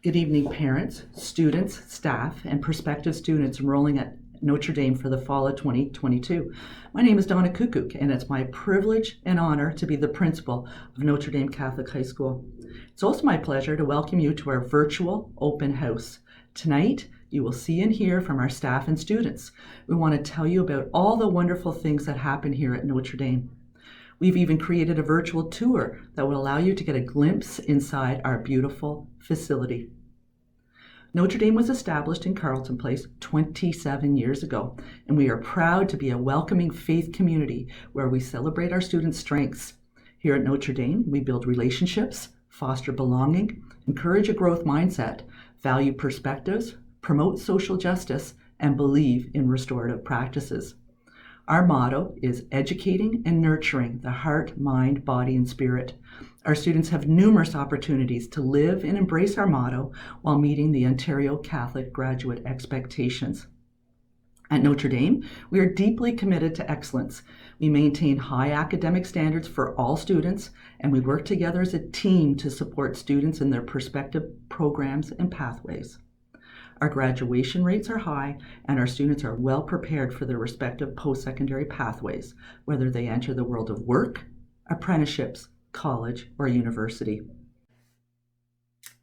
Good evening, parents, students, staff, and prospective students enrolling at Notre Dame for the fall of 2022. My name is Donna Kukuk, and it's my privilege and honor to be the principal of Notre Dame Catholic High School. It's also my pleasure to welcome you to our virtual open house. Tonight, you will see and hear from our staff and students. We want to tell you about all the wonderful things that happen here at Notre Dame. We've even created a virtual tour that will allow you to get a glimpse inside our beautiful facility. Notre Dame was established in Carleton Place 27 years ago, and we are proud to be a welcoming faith community where we celebrate our students' strengths. Here at Notre Dame, we build relationships, foster belonging, encourage a growth mindset, value perspectives, promote social justice, and believe in restorative practices. Our motto is educating and nurturing the heart, mind, body, and spirit. Our students have numerous opportunities to live and embrace our motto while meeting the Ontario Catholic graduate expectations. At Notre Dame, we are deeply committed to excellence. We maintain high academic standards for all students, and we work together as a team to support students in their prospective programs and pathways. Our graduation rates are high, and our students are well prepared for their respective post-secondary pathways, whether they enter the world of work, apprenticeships, college, or university.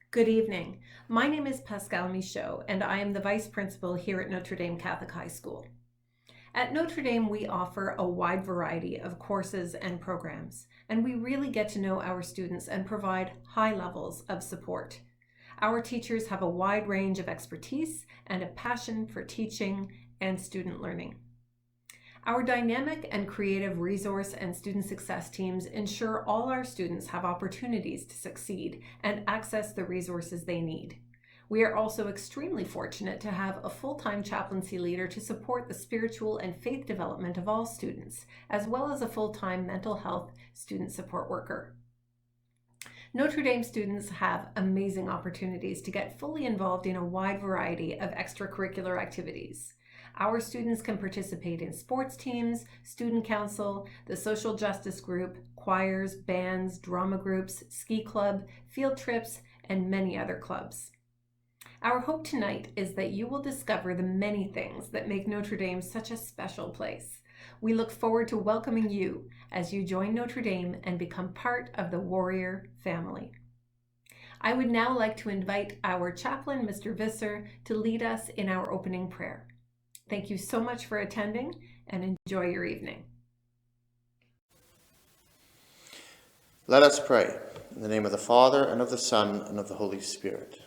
Good evening. My name is Pascal Michaud, and I am the Vice Principal here at Notre Dame Catholic High School. At Notre Dame, we offer a wide variety of courses and programs, and we really get to know our students and provide high levels of support. Our teachers have a wide range of expertise and a passion for teaching and student learning. Our dynamic and creative resource and student success teams ensure all our students have opportunities to succeed and access the resources they need. We are also extremely fortunate to have a full-time chaplaincy leader to support the spiritual and faith development of all students, as well as a full-time mental health student support worker. Notre Dame students have amazing opportunities to get fully involved in a wide variety of extracurricular activities. Our students can participate in sports teams, student council, the social justice group, choirs, bands, drama groups, ski club, field trips, and many other clubs. Our hope tonight is that you will discover the many things that make Notre Dame such a special place. We look forward to welcoming you as you join Notre Dame and become part of the Warrior family. I would now like to invite our chaplain, Mr. Visser, to lead us in our opening prayer. Thank you so much for attending and enjoy your evening. Let us pray. In the name of the Father, and of the Son, and of the Holy Spirit.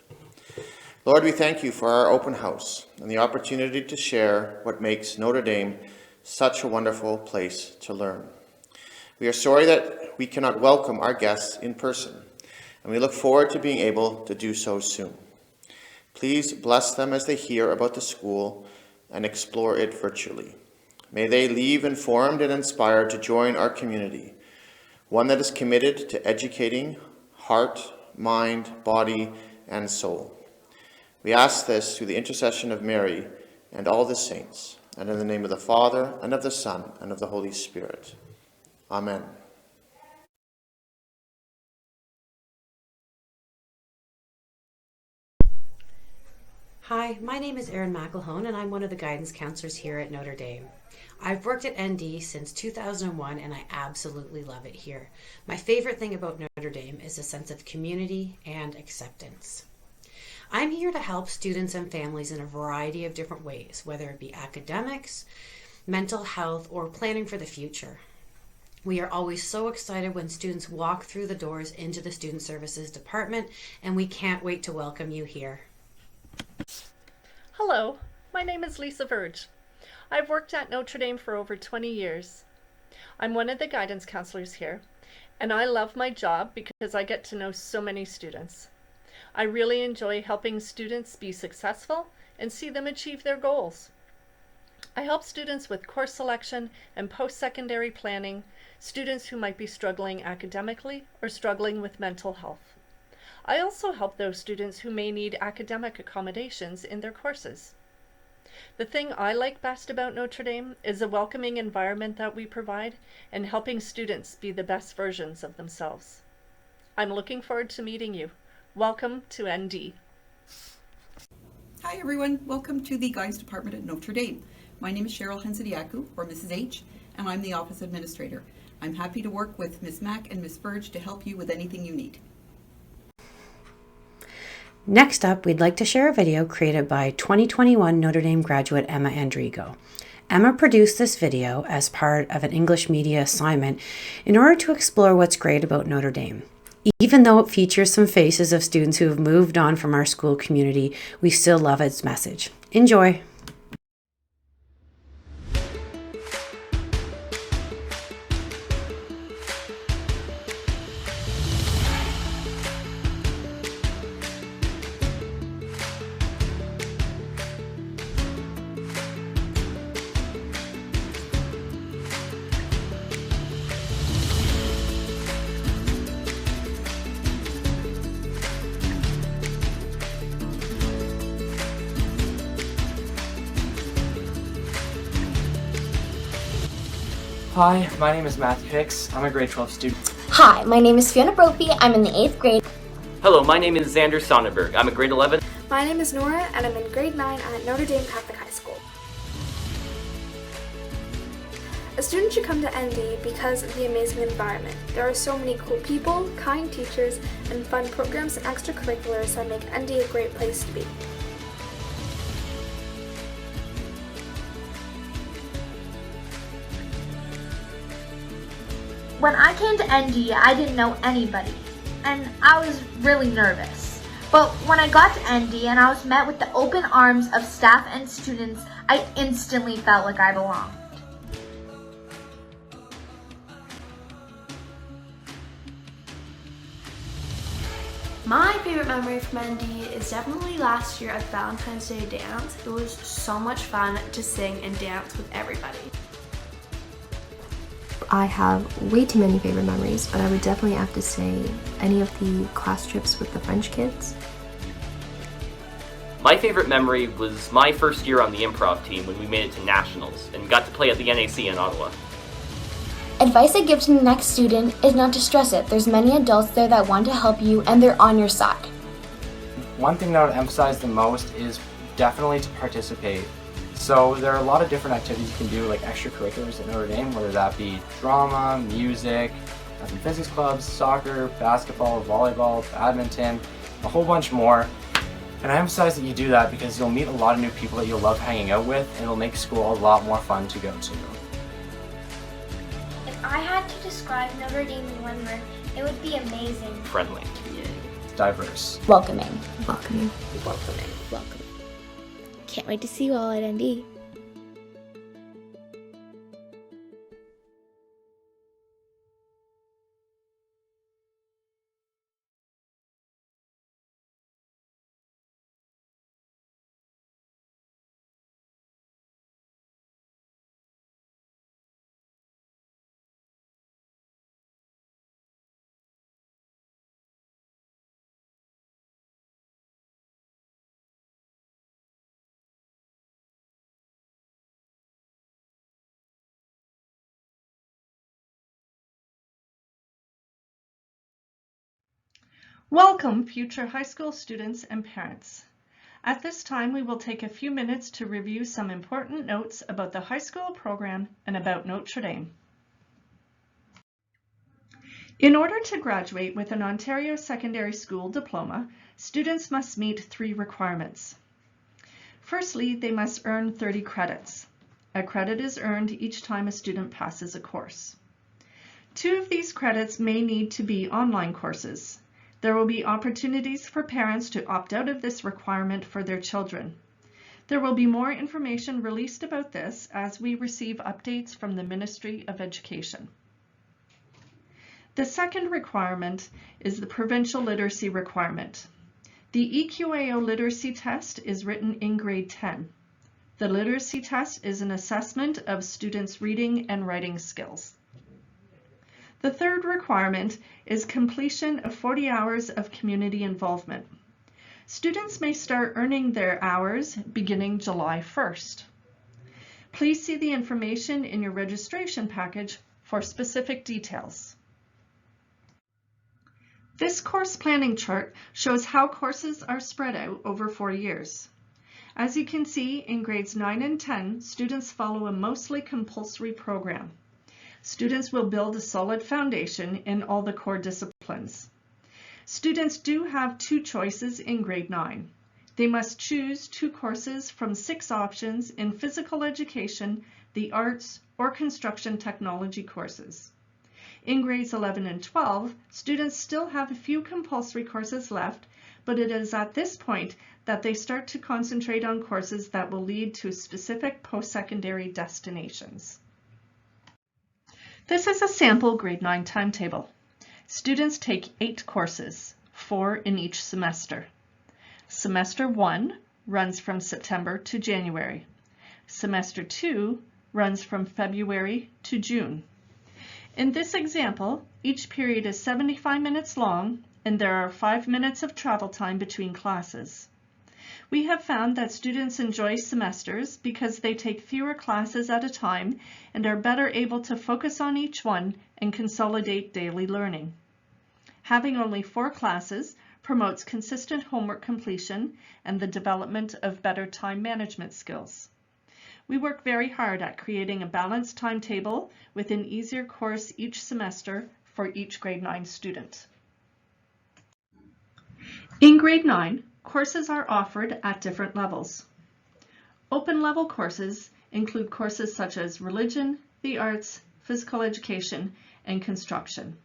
Lord, we thank you for our open house and the opportunity to share what makes Notre Dame such a wonderful place to learn. We are sorry that we cannot welcome our guests in person, and we look forward to being able to do so soon. Please bless them as they hear about the school and explore it virtually. May they leave informed and inspired to join our community, one that is committed to educating heart, mind, body, and soul. We ask this through the intercession of Mary and all the saints, and in the name of the Father, and of the Son, and of the Holy Spirit. Amen. Hi, my name is Erin McElhone, and I'm one of the guidance counselors here at Notre Dame. I've worked at ND since 2001, and I absolutely love it here. My favorite thing about Notre Dame is a sense of community and acceptance. I'm here to help students and families in a variety of different ways, whether it be academics, mental health, or planning for the future. We are always so excited when students walk through the doors into the Student Services Department, and we can't wait to welcome you here. Hello, my name is Lisa Verge. I've worked at Notre Dame for over 20 years. I'm one of the guidance counselors here, and I love my job because I get to know so many students. I really enjoy helping students be successful and see them achieve their goals. I help students with course selection and post-secondary planning, students who might be struggling academically or struggling with mental health. I also help those students who may need academic accommodations in their courses. The thing I like best about Notre Dame is the welcoming environment that we provide and helping students be the best versions of themselves. I'm looking forward to meeting you. Welcome to ND. Hi everyone, welcome to the Guidance Department at Notre Dame. My name is Cheryl Hensadiaku, or Mrs. H, and I'm the Office Administrator. I'm happy to work with Ms. Mack and Ms. Burge to help you with anything you need. Next up, we'd like to share a video created by 2021 Notre Dame graduate Emma Andrigo. Emma produced this video as part of an English media assignment in order to explore what's great about Notre Dame. Even though it features some faces of students who have moved on from our school community, we still love its message. Enjoy! Hi, my name is Matthew Hicks. I'm a grade 12 student. Hi, my name is Fiona Brophy. I'm in the 8th grade. Hello, my name is Xander Sonnenberg. I'm a grade 11. My name is Nora, and I'm in grade 9 at Notre Dame Catholic High School. A student should come to ND because of the amazing environment. There are so many cool people, kind teachers, and fun programs and extracurriculars that make ND a great place to be. When I came to ND, I didn't know anybody, and I was really nervous. But when I got to ND and I was met with the open arms of staff and students, I instantly felt like I belonged. My favorite memory from ND is definitely last year at the Valentine's Day dance. It was so much fun to sing and dance with everybody. I have way too many favorite memories, but I would definitely have to say any of the class trips with the French kids. My favorite memory was my first year on the improv team when we made it to nationals and got to play at the NAC in Ottawa. Advice I give to the next student is not to stress it. There's many adults there that want to help you and they're on your side. One thing that I would emphasize the most is definitely to participate. So there are a lot of different activities you can do, like extracurriculars at Notre Dame, whether that be drama, music, math and physics clubs, soccer, basketball, volleyball, badminton, a whole bunch more. And I emphasize that you do that because you'll meet a lot of new people that you'll love hanging out with, and it'll make school a lot more fun to go to. If I had to describe Notre Dame in one word, it would be amazing. Friendly. Diverse. Welcoming. Welcoming. Welcoming. Welcoming. Can't wait to see you all at ND. Welcome, future high school students and parents. At this time, we will take a few minutes to review some important notes about the high school program and about Notre Dame. In order to graduate with an Ontario Secondary School diploma, students must meet 3 requirements. Firstly, they must earn 30 credits. A credit is earned each time a student passes a course. 2 of these credits may need to be online courses. There will be opportunities for parents to opt out of this requirement for their children. There will be more information released about this as we receive updates from the Ministry of Education. The second requirement is the provincial literacy requirement. The EQAO literacy test is written in grade 10. The literacy test is an assessment of students' reading and writing skills. The third requirement is completion of 40 hours of community involvement. Students may start earning their hours beginning July 1st. Please see the information in your registration package for specific details. This course planning chart shows how courses are spread out over 4 years. As you can see, in grades 9 and 10, students follow a mostly compulsory program. Students will build a solid foundation in all the core disciplines. Students do have 2 choices in grade 9. They must choose 2 courses from 6 options in physical education, the arts, or construction technology courses. In grades 11 and 12, students still have a few compulsory courses left, but it is at this point that they start to concentrate on courses that will lead to specific post-secondary destinations. This is a sample grade 9 timetable. Students take 8 courses, 4 in each semester. Semester 1 runs from September to January. Semester 2 runs from February to June. In this example, each period is 75 minutes long, and there are 5 minutes of travel time between classes. We have found that students enjoy semesters because they take fewer classes at a time and are better able to focus on each one and consolidate daily learning. Having only 4 classes promotes consistent homework completion and the development of better time management skills. We work very hard at creating a balanced timetable with an easier course each semester for each grade 9 student. In grade 9, courses are offered at different levels. Open level courses include courses such as religion, the arts, physical education, and construction.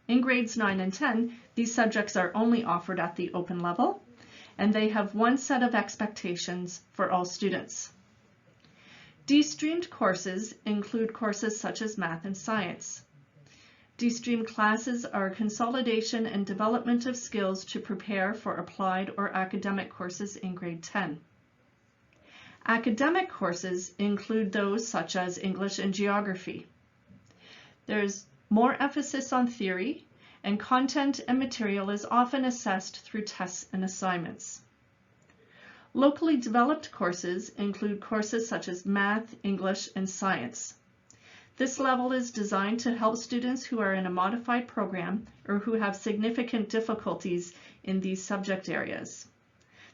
In grades 9 and 10, these subjects are only offered at the open level, and they have one set of expectations for all students. De-streamed courses include courses such as math and science. De-streamed classes are consolidation and development of skills to prepare for applied or academic courses in grade 10. Academic courses include those such as English and geography. There's more emphasis on theory, and content and material is often assessed through tests and assignments. Locally developed courses include courses such as math, English, and science. This level is designed to help students who are in a modified program or who have significant difficulties in these subject areas.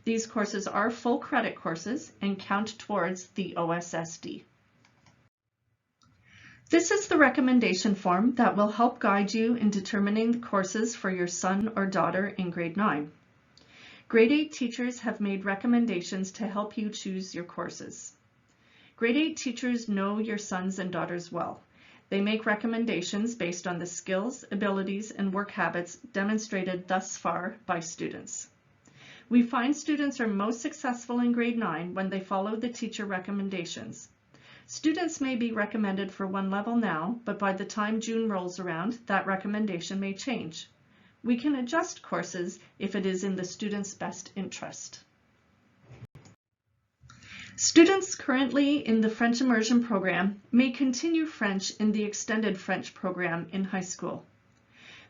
These courses are full credit courses and count towards the OSSD. This is the recommendation form that will help guide you in determining the courses for your son or daughter in grade 9. Grade 8 teachers have made recommendations to help you choose your courses. Grade 8 teachers know your sons and daughters well. They make recommendations based on the skills, abilities, and work habits demonstrated thus far by students. We find students are most successful in grade 9 when they follow the teacher recommendations. Students may be recommended for one level now, but by the time June rolls around, that recommendation may change. We can adjust courses if it is in the student's best interest. Students currently in the French Immersion program may continue French in the Extended French program in high school.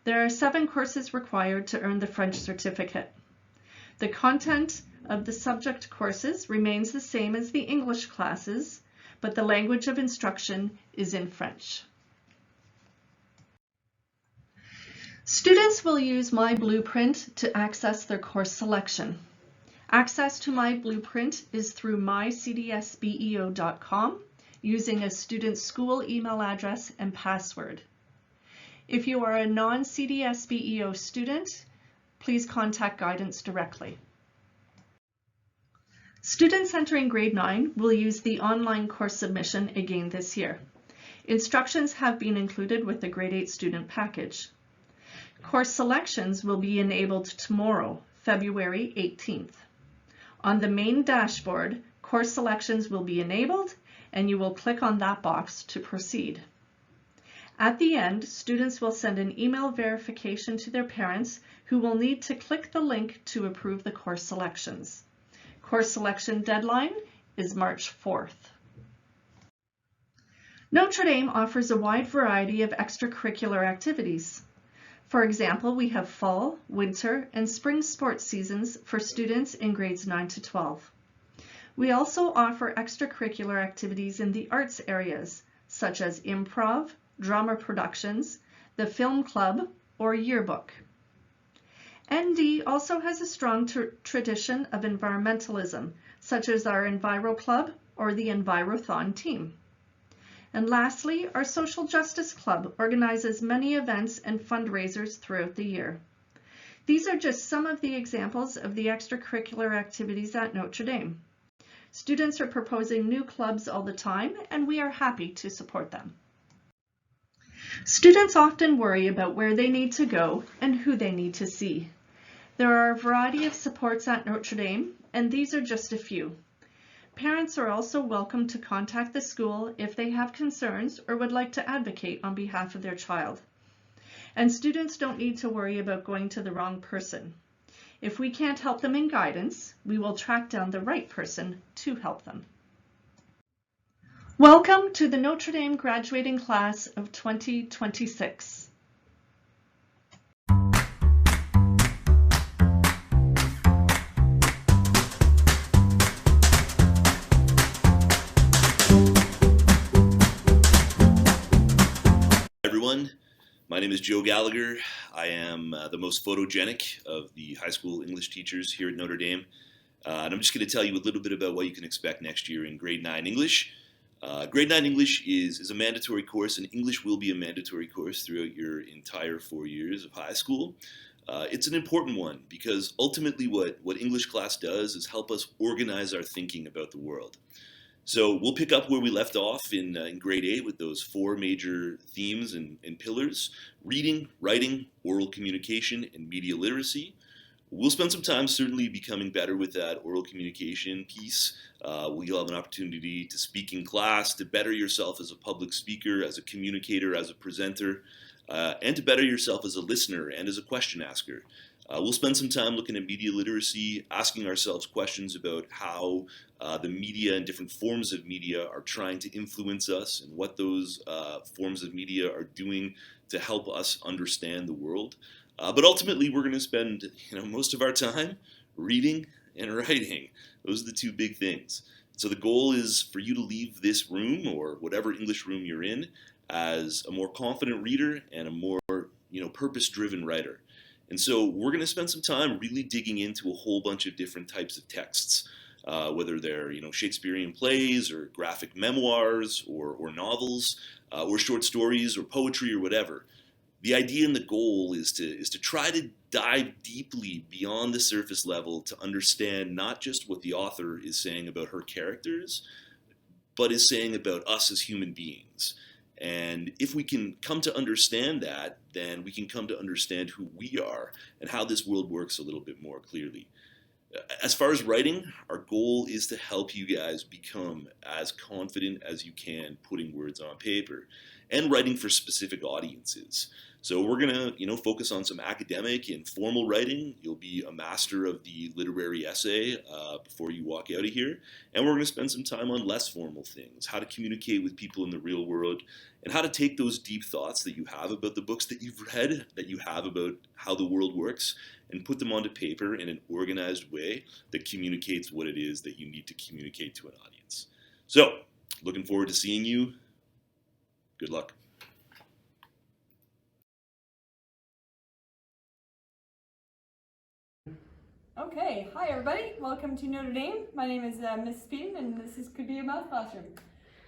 There are 7 courses required to earn the French certificate. The content of the subject courses remains the same as the English classes, but the language of instruction is in French. Students will use My Blueprint to access their course selection. Access to My Blueprint is through mycdsbeo.com using a student's school email address and password. If you are a non-CDSBEO student, please contact guidance directly. Students entering grade 9 will use the online course submission again this year. Instructions have been included with the grade 8 student package. Course selections will be enabled tomorrow, February 18th. On the main dashboard, course selections will be enabled, and you will click on that box to proceed. At the end, students will send an email verification to their parents who will need to click the link to approve the course selections. Course selection deadline is March 4th. Notre Dame offers a wide variety of extracurricular activities. For example, we have fall, winter, and spring sports seasons for students in grades 9 to 12. We also offer extracurricular activities in the arts areas, such as improv, drama productions, the film club, or yearbook. ND also has a strong tradition of environmentalism, such as our Enviro Club or the Envirothon team. And lastly, our Social Justice Club organizes many events and fundraisers throughout the year. These are just some of the examples of the extracurricular activities at Notre Dame. Students are proposing new clubs all the time, and we are happy to support them. Students often worry about where they need to go and who they need to see. There are a variety of supports at Notre Dame, and these are just a few. Parents are also welcome to contact the school if they have concerns or would like to advocate on behalf of their child. And students don't need to worry about going to the wrong person. If we can't help them in guidance, we will track down the right person to help them. Welcome to the Notre Dame graduating class of 2026. Everyone, my name is Joe Gallagher. I am the most photogenic of the high school English teachers here at Notre Dame. And I'm just going to tell you a little bit about what you can expect next year in grade 9 English. Grade 9 English is a mandatory course, and English will be a mandatory course throughout your entire 4 years of high school. It's an important one because ultimately what English class does is help us organize our thinking about the world. So we'll pick up where we left off in grade 8 with those 4 major themes and pillars: reading, writing, oral communication, and media literacy. We'll spend some time certainly becoming better with that oral communication piece. You'll have an opportunity to speak in class, to better yourself as a public speaker, as a communicator, as a presenter, and to better yourself as a listener and as a question asker. We'll spend some time looking at media literacy, asking ourselves questions about how the media and different forms of media are trying to influence us and what those forms of media are doing to help us understand the world. But ultimately, we're going to spend most of our time reading and writing. Those are the 2 big things. So the goal is for you to leave this room or whatever English room you're in as a more confident reader and a more purpose-driven writer. And so we're going to spend some time really digging into a whole bunch of different types of texts, whether they're Shakespearean plays or graphic memoirs or novels or short stories or poetry or whatever. The idea and the goal is to try to dive deeply beyond the surface level to understand not just what the author is saying about her characters, but is saying about us as human beings. And if we can come to understand that, then we can come to understand who we are and how this world works a little bit more clearly. As far as writing, our goal is to help you guys become as confident as you can putting words on paper and writing for specific audiences. So we're going to, focus on some academic and formal writing. You'll be a master of the literary essay before you walk out of here. And we're going to spend some time on less formal things, how to communicate with people in the real world, and how to take those deep thoughts that you have about the books that you've read, that you have about how the world works, and put them onto paper in an organized way that communicates what it is that you need to communicate to an audience. So, looking forward to seeing you. Good luck. Okay, hi everybody, welcome to Notre Dame. My name is Miss Speeden and this could be a math classroom.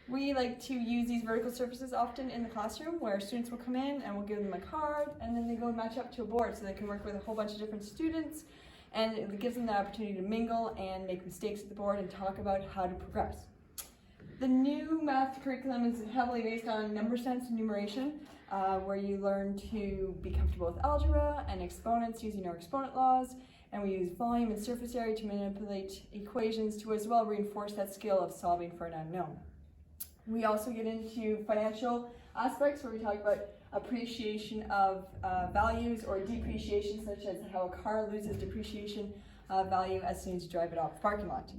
We like to use these vertical surfaces often in the classroom where students will come in and we'll give them a card and then they go and match up to a board so they can work with a whole bunch of different students, and it gives them the opportunity to mingle and make mistakes at the board and talk about how to progress. The new math curriculum is heavily based on number sense and numeration, where you learn to be comfortable with algebra and exponents using our exponent laws. And we use volume and surface area to manipulate equations to as well reinforce that skill of solving for an unknown. We also get into financial aspects where we talk about appreciation of values or depreciation, such as how a car loses depreciation value as soon as you drive it off the parking lot.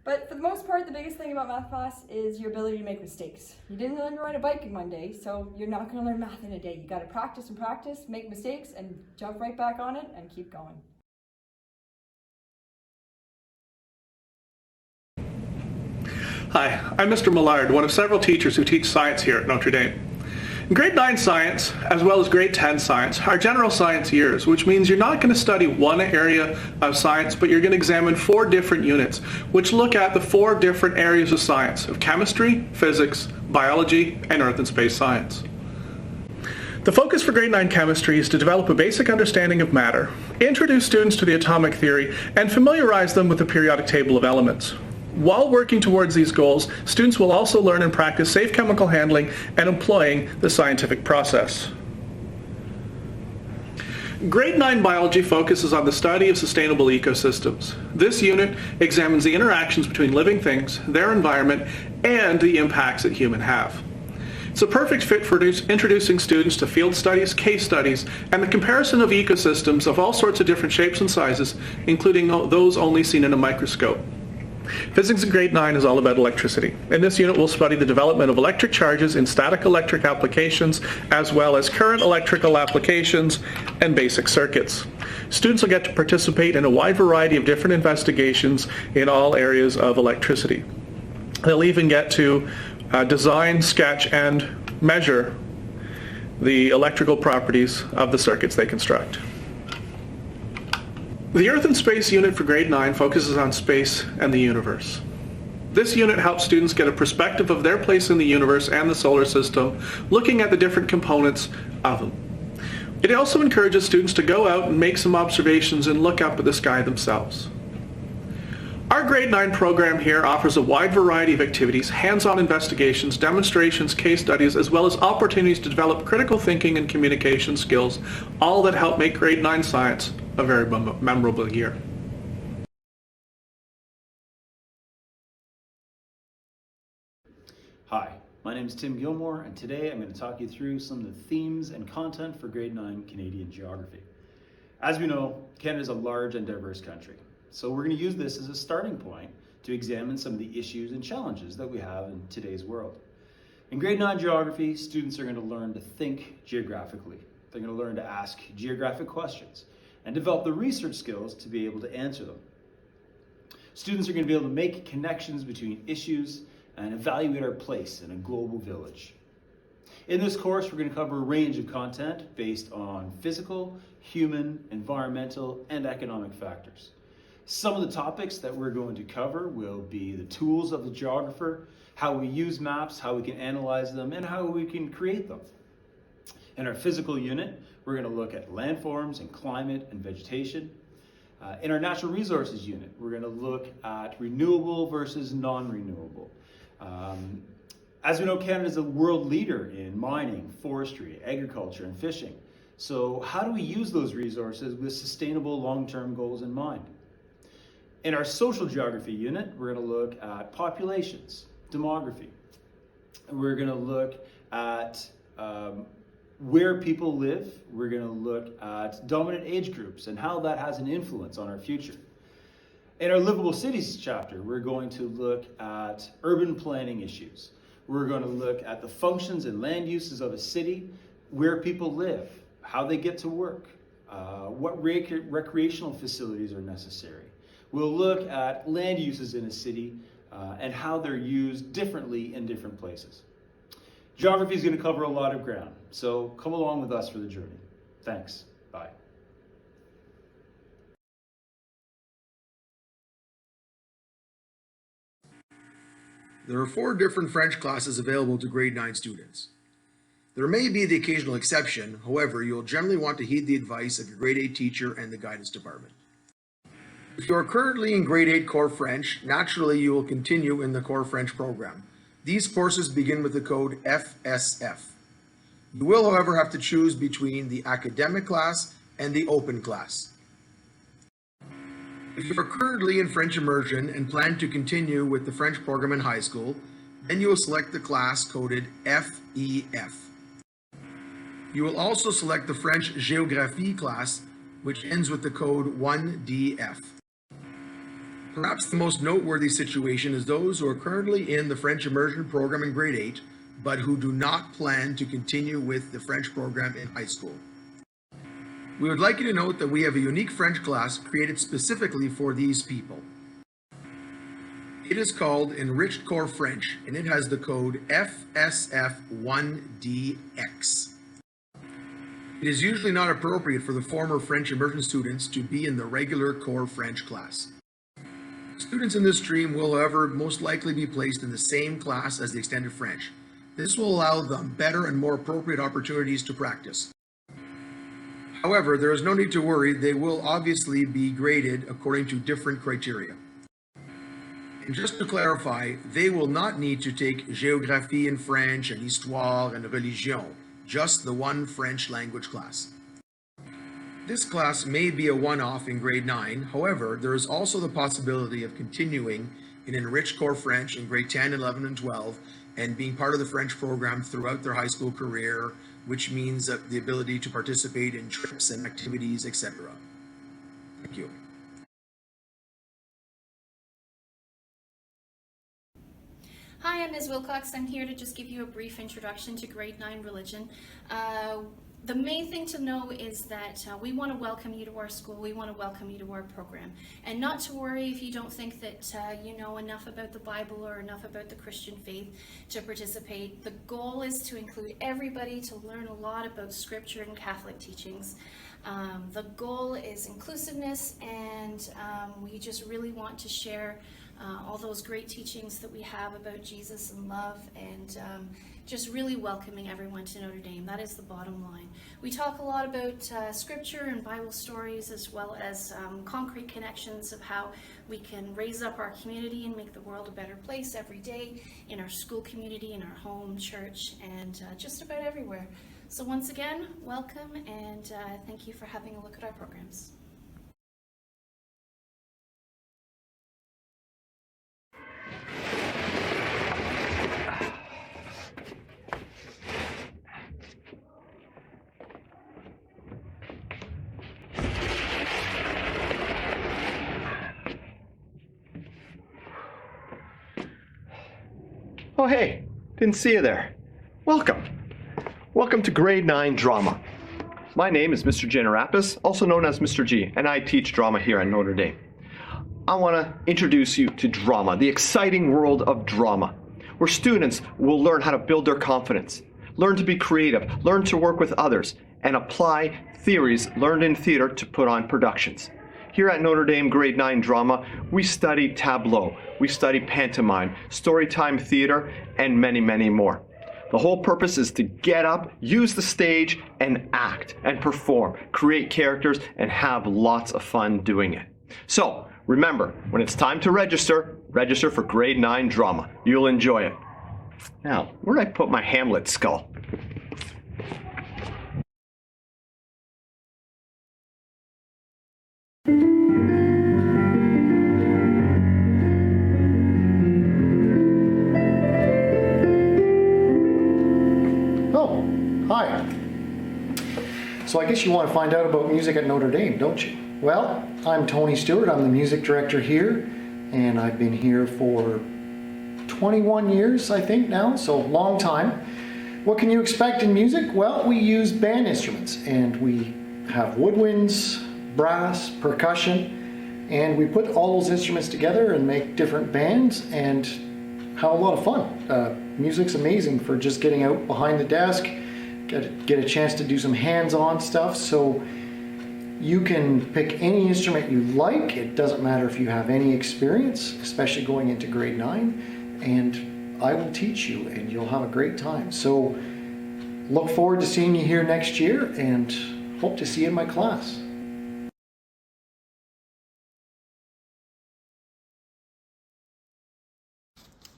But for the most part, the biggest thing about math class is your ability to make mistakes. You didn't learn to ride a bike in one day, so you're not going to learn math in a day. You got to practice and practice, make mistakes, and jump right back on it and keep going. Hi, I'm Mr. Millard, one of several teachers who teach science here at Notre Dame. Grade 9 science, as well as grade 10 science, are general science years, which means you're not going to study one area of science, but you're going to examine 4 different units, which look at the 4 different areas of science, of chemistry, physics, biology, and earth and space science. The focus for grade 9 chemistry is to develop a basic understanding of matter, introduce students to the atomic theory, and familiarize them with the periodic table of elements. While working towards these goals, students will also learn and practice safe chemical handling and employing the scientific process. Grade 9 biology focuses on the study of sustainable ecosystems. This unit examines the interactions between living things, their environment, and the impacts that humans have. It's a perfect fit for introducing students to field studies, case studies, and the comparison of ecosystems of all sorts of different shapes and sizes, including those only seen in a microscope. Physics in grade 9 is all about electricity. In this unit we'll study the development of electric charges in static electric applications, as well as current electrical applications and basic circuits. Students will get to participate in a wide variety of different investigations in all areas of electricity. They'll even get to design, sketch, and measure the electrical properties of the circuits they construct. The Earth and Space unit for grade 9 focuses on space and the universe. This unit helps students get a perspective of their place in the universe and the solar system, looking at the different components of them. It also encourages students to go out and make some observations and look up at the sky themselves. Our grade 9 program here offers a wide variety of activities, hands-on investigations, demonstrations, case studies, as well as opportunities to develop critical thinking and communication skills, all that help make grade 9 science a very memorable year. Hi, my name is Tim Gilmore, and today I'm going to talk you through some of the themes and content for grade 9 Canadian Geography. As we know, Canada is a large and diverse country, so we're going to use this as a starting point to examine some of the issues and challenges that we have in today's world. In grade 9 Geography, students are going to learn to think geographically. They're going to learn to ask geographic questions and develop the research skills to be able to answer them. Students are going to be able to make connections between issues and evaluate our place in a global village. In this course, we're going to cover a range of content based on physical, human, environmental, and economic factors. Some of the topics that we're going to cover will be the tools of the geographer, how we use maps, how we can analyze them, and how we can create them. In our physical unit, we're going to look at landforms and climate and vegetation. In our natural resources unit, we're going to look at renewable versus non-renewable. As we know, Canada is a world leader in mining, forestry, agriculture, and fishing. So how do we use those resources with sustainable long-term goals in mind? In our social geography unit, we're going to look at populations, demography. And we're going to look at where people live. We're going to look at dominant age groups and how that has an influence on our future. In our livable cities chapter, we're going to look at urban planning issues. We're going to look at the functions and land uses of a city, where people live, how they get to work, what recreational facilities are necessary. We'll look at land uses in a city and how they're used differently in different places. Geography is going to cover a lot of ground, so come along with us for the journey. Thanks. Bye. There are 4 different French classes available to grade 9 students. There may be the occasional exception, however, you'll generally want to heed the advice of your grade 8 teacher and the guidance department. If you are currently in grade 8 core French, naturally you will continue in the core French program. These courses begin with the code FSF. You will, however, have to choose between the academic class and the open class. If you are currently in French immersion and plan to continue with the French program in high school, then you will select the class coded FEF. You will also select the French Géographie class, which ends with the code 1DF. Perhaps the most noteworthy situation is those who are currently in the French immersion program in grade 8, but who do not plan to continue with the French program in high school. We would like you to note that we have a unique French class created specifically for these people. It is called Enriched Core French, and it has the code FSF1DX. It is usually not appropriate for the former French immersion students to be in the regular core French class. Students in this stream will, however, most likely be placed in the same class as the extended French. This will allow them better and more appropriate opportunities to practice. However, there is no need to worry. They will obviously be graded according to different criteria. And just to clarify, they will not need to take Géographie in French and Histoire and Religion, just the one French language class. This class may be a one-off in grade 9. However, there is also the possibility of continuing in Enriched Core French in grade 10, 11, and 12, and being part of the French program throughout their high school career, which means the ability to participate in trips and activities, etc. Thank you. Hi, I'm Ms. Wilcox. I'm here to just give you a brief introduction to grade 9 religion. The main thing to know is that we want to welcome you to our school. We want to welcome you to our program. And not to worry if you don't think that you know enough about the Bible or enough about the Christian faith to participate. The goal is to include everybody to learn a lot about Scripture and Catholic teachings. The goal is inclusiveness, and we just really want to share all those great teachings that we have about Jesus and love, and just really welcoming everyone to Notre Dame. That is the bottom line. We talk a lot about Scripture and Bible stories, as well as concrete connections of how we can raise up our community and make the world a better place every day in our school community, in our home, church, and just about everywhere. So once again, welcome, and thank you for having a look at our programs. Oh, hey, didn't see you there. Welcome. Welcome to grade 9 drama. My name is Mr. Generapis, also known as Mr. G, and I teach drama here at Notre Dame. I want to introduce you to drama, the exciting world of drama, where students will learn how to build their confidence, learn to be creative, learn to work with others, and apply theories learned in theater to put on productions. Here at Notre Dame Grade 9 Drama, we study tableau, we study pantomime, storytime theater, and many, many more. The whole purpose is to get up, use the stage, and act, and perform, create characters, and have lots of fun doing it. So, remember, when it's time to register, register for Grade 9 Drama. You'll enjoy it. Now, where did I put my Hamlet skull? Hi. So I guess you want to find out about music at Notre Dame, don't you? Well, I'm Tony Stewart. I'm the music director here, and I've been here for 21 years, I think now, so long time. What can you expect in music? Well, we use band instruments, and we have woodwinds, brass, percussion, and we put all those instruments together and make different bands and have a lot of fun. Music's amazing for just getting out behind the desk, get a chance to do some hands-on stuff. So you can pick any instrument you like. It doesn't matter if you have any experience, especially going into grade 9, and I will teach you and you'll have a great time. So look forward to seeing you here next year and hope to see you in my class.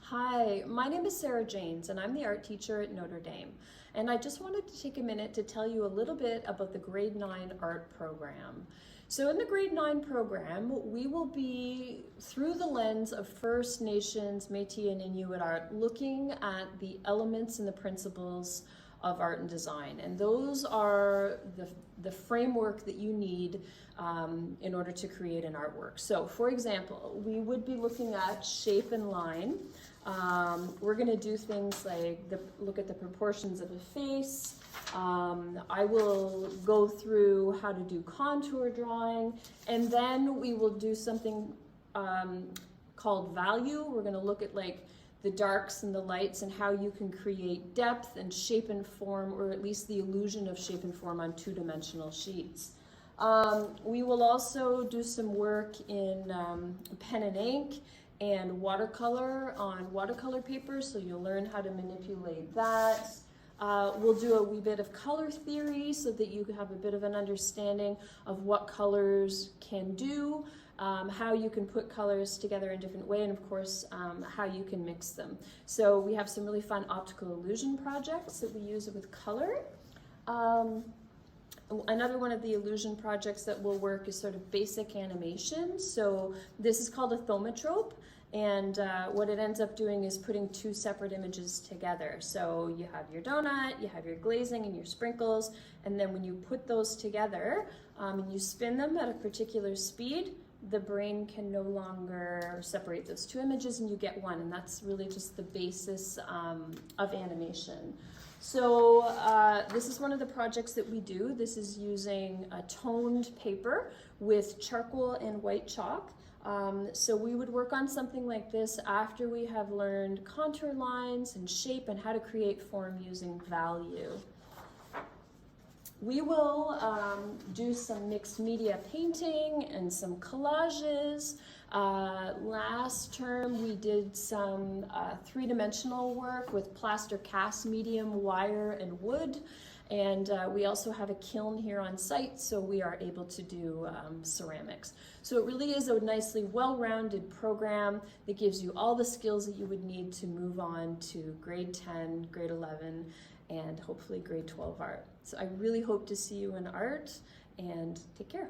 Hi, my name is Sarah James and I'm the art teacher at Notre Dame. And I just wanted to take a minute to tell you a little bit about the grade 9 art program. So in the grade 9 program, we will be, through the lens of First Nations, Métis and Inuit art, looking at the elements and the principles of art and design. And those are the framework that you need in order to create an artwork. So for example, we would be looking at shape and line. We're going to do things like look at the proportions of a face. I will go through how to do contour drawing, and then we will do something called value. We're going to look at like the darks and the lights and how you can create depth and shape and form, or at least the illusion of shape and form on two-dimensional sheets. We will also do some work in pen and ink and watercolor on watercolor paper, so you'll learn how to manipulate that. We'll do a wee bit of color theory so that you have a bit of an understanding of what colors can do, how you can put colors together in a different way, and of course how you can mix them. So we have some really fun optical illusion projects that we use with color. Another one of the illusion projects that will work is sort of basic animation. So this is called a thaumatrope, and what it ends up doing is putting two separate images together. So you have your donut, you have your glazing and your sprinkles, and then when you put those together and you spin them at a particular speed, the brain can no longer separate those two images and you get one, and that's really just the basis of animation. So this is one of the projects that we do. This is using a toned paper with charcoal and white chalk. So we would work on something like this after we have learned contour lines and shape and how to create form using value. We will do some mixed media painting and some collages. Last term we did some three-dimensional work with plaster cast medium, wire, and wood. And we also have a kiln here on site, so we are able to do ceramics. So it really is a nicely well-rounded program that gives you all the skills that you would need to move on to grade 10, grade 11, and hopefully grade 12 art. So I really hope to see you in art, and take care.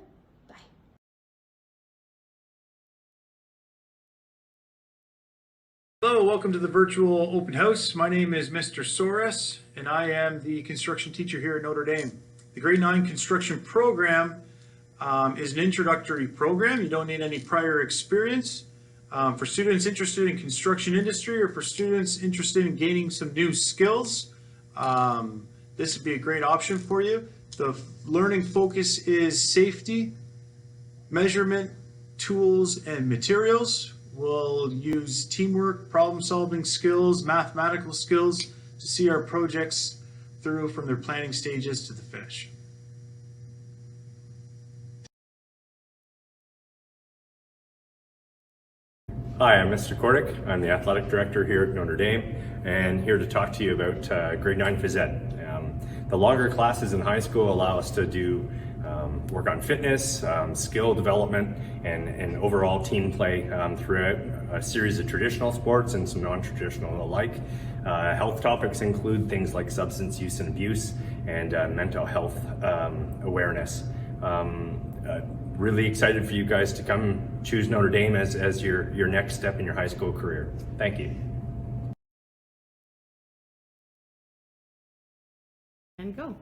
Bye. Hello, welcome to the virtual open house. My name is Mr. Soros, and I am the construction teacher here at Notre Dame. The grade 9 construction program is an introductory program. You don't need any prior experience. For students interested in construction industry or for students interested in gaining some new skills, this would be a great option for you. The learning focus is safety, measurement, tools, and materials. We'll use teamwork, problem-solving skills, mathematical skills to see our projects through from their planning stages to the finish. Hi, I'm Mr. Kordick. I'm the athletic director here at Notre Dame, and here to talk to you about grade 9 phys ed. The longer classes in high school allow us to do work on fitness, skill development, and overall team play throughout a series of traditional sports and some non-traditional alike. Health topics include things like substance use and abuse and mental health awareness. Really excited for you guys to come choose Notre Dame as your next step in your high school career. Thank you. And go.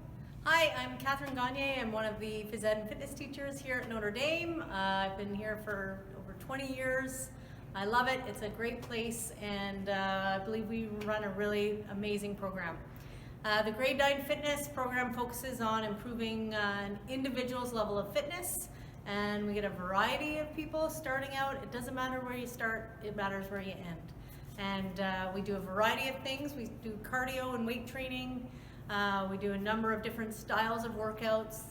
Hi, I'm Catherine Gagne. I'm one of the phys ed and fitness teachers here at Notre Dame. I've been here for over 20 years. I love it. It's a great place, and I believe we run a really amazing program. The grade 9 fitness program focuses on improving an individual's level of fitness, and we get a variety of people starting out. It doesn't matter where you start, it matters where you end. And we do a variety of things. We do cardio and weight training. We do a number of different styles of workouts.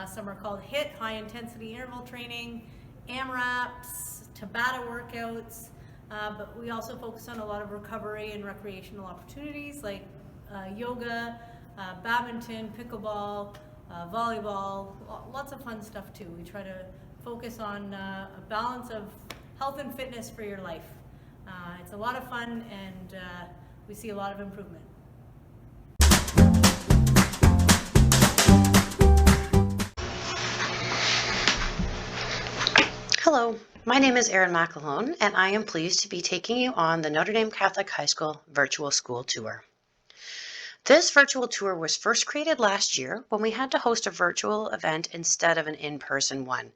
Some are called HIIT, high intensity interval training, AMRAPs, Tabata workouts, but we also focus on a lot of recovery and recreational opportunities like yoga, badminton, pickleball, volleyball, lots of fun stuff too. We try to focus on a balance of health and fitness for your life. It's a lot of fun, and we see a lot of improvement. Hello, my name is Erin McElhone, and I am pleased to be taking you on the Notre Dame Catholic High School Virtual School Tour. This virtual tour was first created last year when we had to host a virtual event instead of an in-person one.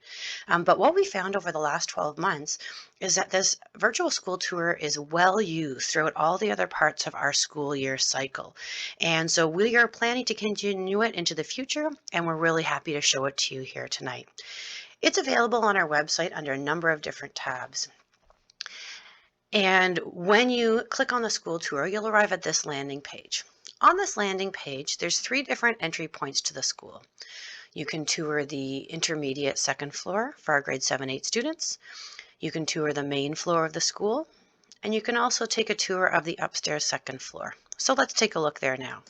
But what we found over the last 12 months is that this virtual school tour is well used throughout all the other parts of our school year cycle. And so we are planning to continue it into the future, and we're really happy to show it to you here tonight. It's available on our website under a number of different tabs. And when you click on the school tour, you'll arrive at this landing page. On this landing page, there's 3 different entry points to the school. You can tour the intermediate second floor for our grade 7-8 students. You can tour the main floor of the school, and you can also take a tour of the upstairs second floor. So let's take a look there now.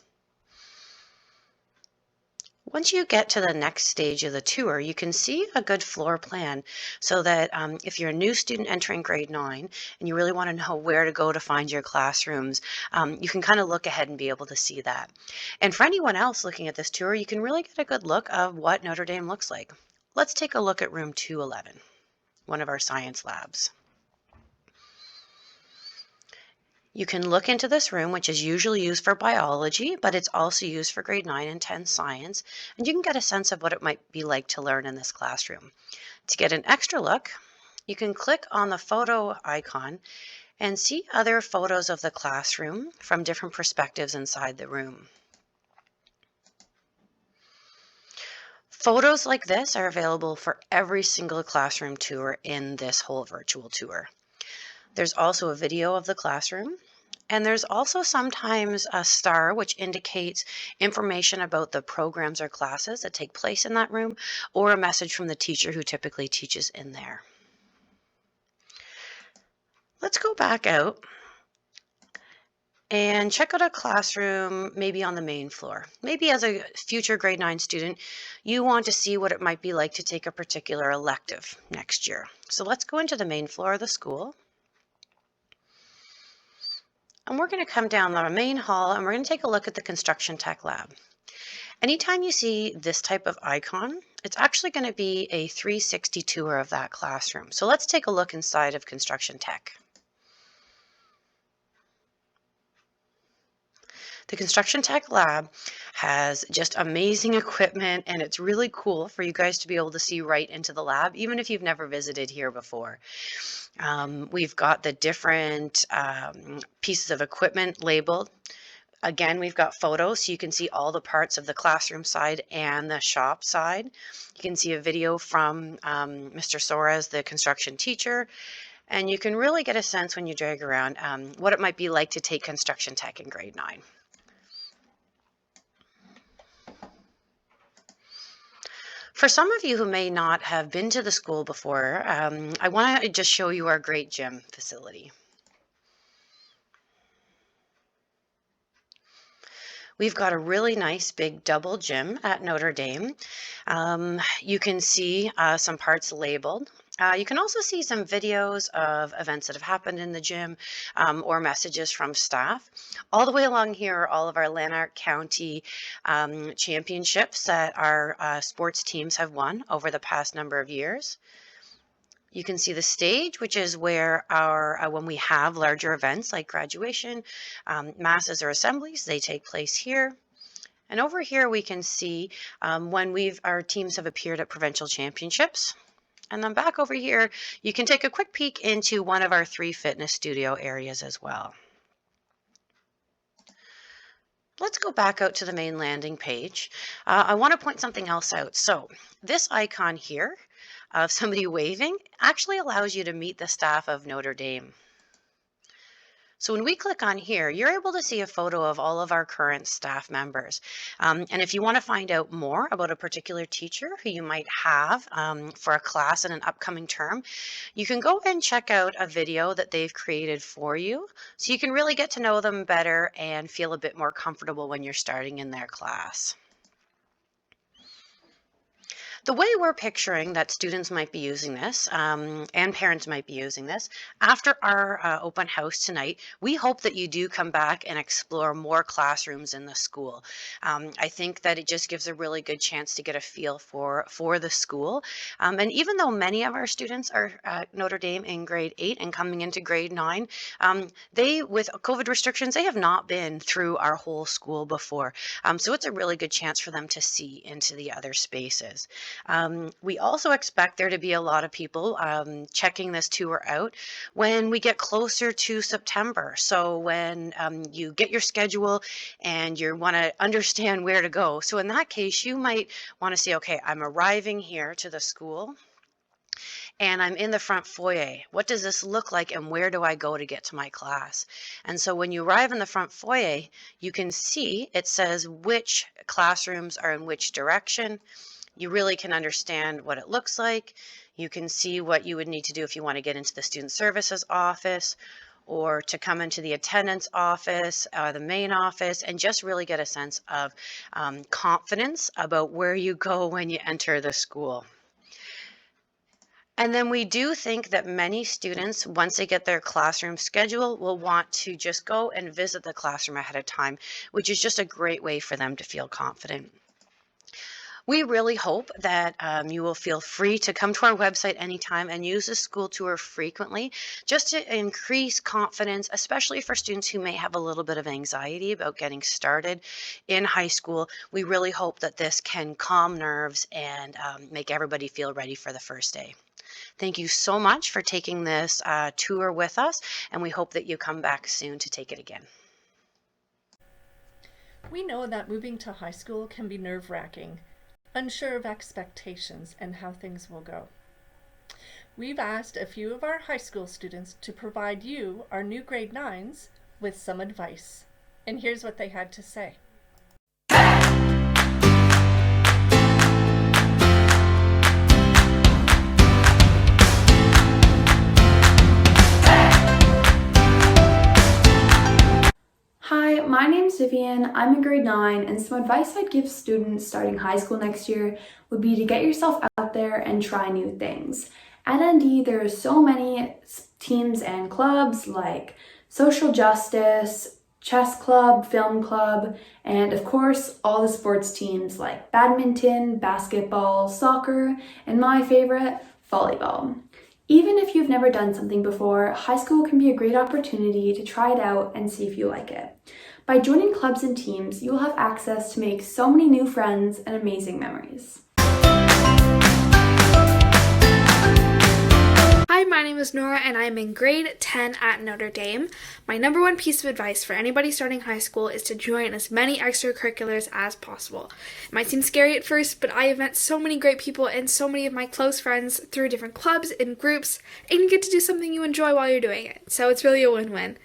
Once you get to the next stage of the tour, you can see a good floor plan so that if you're a new student entering grade 9 and you really want to know where to go to find your classrooms, you can kind of look ahead and be able to see that. And for anyone else looking at this tour, you can really get a good look of what Notre Dame looks like. Let's take a look at room 211, one of our science labs. You can look into this room, which is usually used for biology, but it's also used for grade 9 and 10 science, and you can get a sense of what it might be like to learn in this classroom. To get an extra look, you can click on the photo icon and see other photos of the classroom from different perspectives inside the room. Photos like this are available for every single classroom tour in this whole virtual tour. There's also a video of the classroom, and there's also sometimes a star which indicates information about the programs or classes that take place in that room, or a message from the teacher who typically teaches in there. Let's go back out and check out a classroom maybe on the main floor. Maybe as a future grade 9 student, you want to see what it might be like to take a particular elective next year. So let's go into the main floor of the school. And we're going to come down the main hall and we're going to take a look at the construction tech lab. Anytime you see this type of icon, it's actually going to be a 360 tour of that classroom. So let's take a look inside of construction tech. The Construction Tech Lab has just amazing equipment, and it's really cool for you guys to be able to see right into the lab, even if you've never visited here before. We've got the different pieces of equipment labeled. Again, we've got photos, so you can see all the parts of the classroom side and the shop side. You can see a video from Mr. Soares, the construction teacher, and you can really get a sense when you drag around what it might be like to take construction tech in grade 9. For some of you who may not have been to the school before, I want to just show you our great gym facility. We've got a really nice big double gym at Notre Dame. You can see some parts labeled. You can also see some videos of events that have happened in the gym or messages from staff. All the way along here are all of our Lanark County championships that our sports teams have won over the past number of years. You can see the stage, which is where our when we have larger events like graduation, masses or assemblies, they take place here. And over here we can see when our teams have appeared at provincial championships. And then back over here, you can take a quick peek into one of our 3 fitness studio areas as well. Let's go back out to the main landing page. I want to point something else out. So this icon here of somebody waving actually allows you to meet the staff of Notre Dame. So when we click on here, you're able to see a photo of all of our current staff members. And if you want to find out more about a particular teacher who you might have for a class in an upcoming term, you can go and check out a video that they've created for you so you can really get to know them better and feel a bit more comfortable when you're starting in their class. The way we're picturing that students might be using this and parents might be using this, after our open house tonight, we hope that you do come back and explore more classrooms in the school. I think that it just gives a really good chance to get a feel for the school. And even though many of our students are at Notre Dame in grade 8 and coming into grade 9, they, with COVID restrictions, they have not been through our whole school before. So it's a really good chance for them to see into the other spaces. We also expect there to be a lot of people checking this tour out when we get closer to September. So when you get your schedule and you want to understand where to go. So in that case, you might want to say, okay, I'm arriving here to the school and I'm in the front foyer. What does this look like, and where do I go to get to my class? And so when you arrive in the front foyer, you can see it says which classrooms are in which direction. You really can understand what it looks like. You can see what you would need to do if you want to get into the student services office or to come into the attendance office, the main office, and just really get a sense of confidence about where you go when you enter the school. And then we do think that many students, once they get their classroom schedule, will want to just go and visit the classroom ahead of time, which is just a great way for them to feel confident. We really hope that you will feel free to come to our website anytime and use the school tour frequently, just to increase confidence, especially for students who may have a little bit of anxiety about getting started in high school. We really hope that this can calm nerves and make everybody feel ready for the first day. Thank you so much for taking this tour with us, and we hope that you come back soon to take it again. We know that moving to high school can be nerve-wracking, unsure of expectations and how things will go. We've asked a few of our high school students to provide you, our new grade 9s, with some advice. And here's what they had to say. Hi, my name's Vivian. I'm in grade 9, and some advice I'd give students starting high school next year would be to get yourself out there and try new things. At ND, there are so many teams and clubs like social justice, chess club, film club, and of course, all the sports teams like badminton, basketball, soccer, and my favorite, volleyball. Even if you've never done something before, high school can be a great opportunity to try it out and see if you like it. By joining clubs and teams, you will have access to make so many new friends and amazing memories. Hi, my name is Nora and I'm in grade 10 at Notre Dame. My number one piece of advice for anybody starting high school is to join as many extracurriculars as possible. It might seem scary at first, but I have met so many great people and so many of my close friends through different clubs and groups, and you get to do something you enjoy while you're doing it. So it's really a win-win.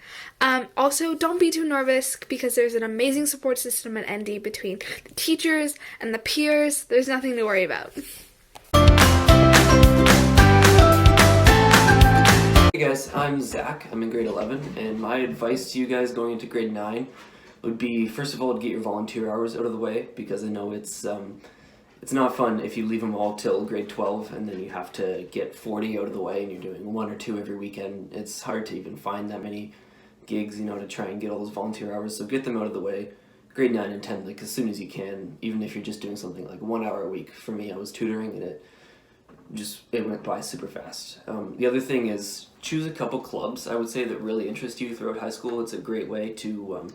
Also, don't be too nervous because there's an amazing support system at ND between the teachers and the peers. There's nothing to worry about. Hey guys, I'm Zach. I'm in grade 11, and my advice to you guys going into grade 9 would be, first of all, to get your volunteer hours out of the way, because I know it's not fun if you leave them all till grade 12 and then you have to get 40 out of the way and you're doing 1 or 2 every weekend. It's hard to even find that many gigs, to try and get all those volunteer hours, so get them out of the way. Grade 9 and 10, like as soon as you can, even if you're just doing something like 1 hour a week. For me, I was tutoring and it went by super fast. The other thing is choose a couple clubs, I would say, that really interest you throughout high school. It's a great way to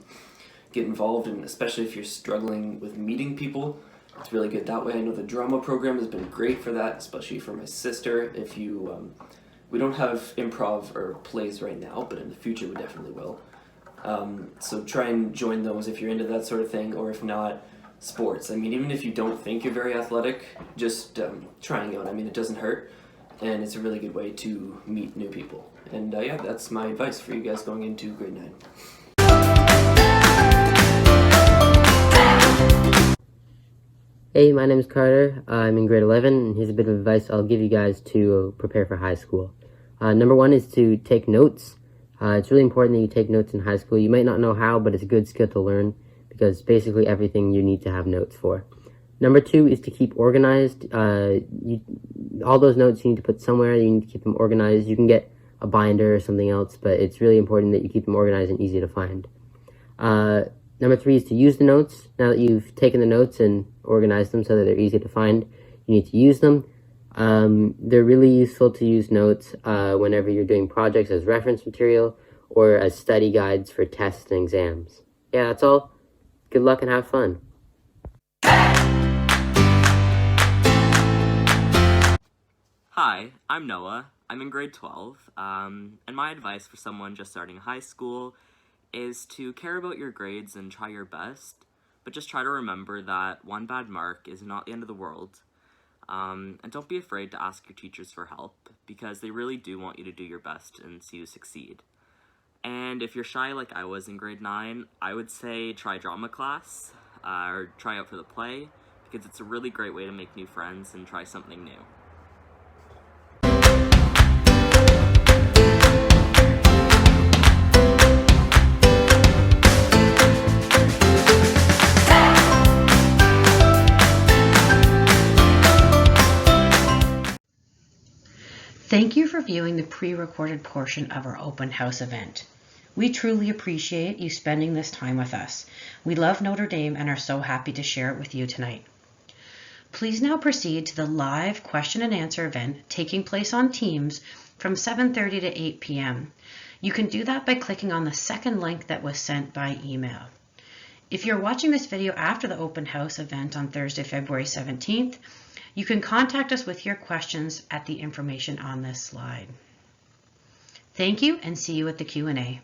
get involved, and especially if you're struggling with meeting people, it's really good that way. I know the drama program has been great for that, especially for my sister. If you, we don't have improv or plays right now, but in the future we definitely will. So try and join those if you're into that sort of thing, or if not, sports. I mean, even if you don't think you're very athletic, just trying out. I mean, it doesn't hurt, and it's a really good way to meet new people. And yeah, that's my advice for you guys going into grade 9. Hey, my name is Carter. I'm in grade 11, and here's a bit of advice I'll give you guys to prepare for high school. Number one is to take notes. It's really important that you take notes in high school. You might not know how, but it's a good skill to learn, because basically everything you need to have notes for. Number two is to keep organized. All those notes you need to put somewhere. You need to keep them organized. You can get a binder or something else, but it's really important that you keep them organized and easy to find. Number three is to use the notes. Now that you've taken the notes and organized them so that they're easy to find, you need to use them. They're really useful to use notes whenever you're doing projects as reference material or as study guides for tests and exams. Yeah, that's all. Good luck and have fun. Hi, I'm Noah. I'm in grade 12, and my advice for someone just starting high school is to care about your grades and try your best, but just try to remember that one bad mark is not the end of the world. And don't be afraid to ask your teachers for help, because they really do want you to do your best and see you succeed. And if you're shy like I was in grade 9, I would say try drama class, or try out for the play, because it's a really great way to make new friends and try something new. Thank you for viewing the pre-recorded portion of our open house event. We truly appreciate you spending this time with us. We love Notre Dame and are so happy to share it with you tonight. Please now proceed to the live question and answer event taking place on Teams from 7:30 to 8 p.m. You can do that by clicking on the second link that was sent by email. If you're watching this video after the open house event on Thursday, February 17th, you can contact us with your questions at the information on this slide. Thank you and see you at the Q&A.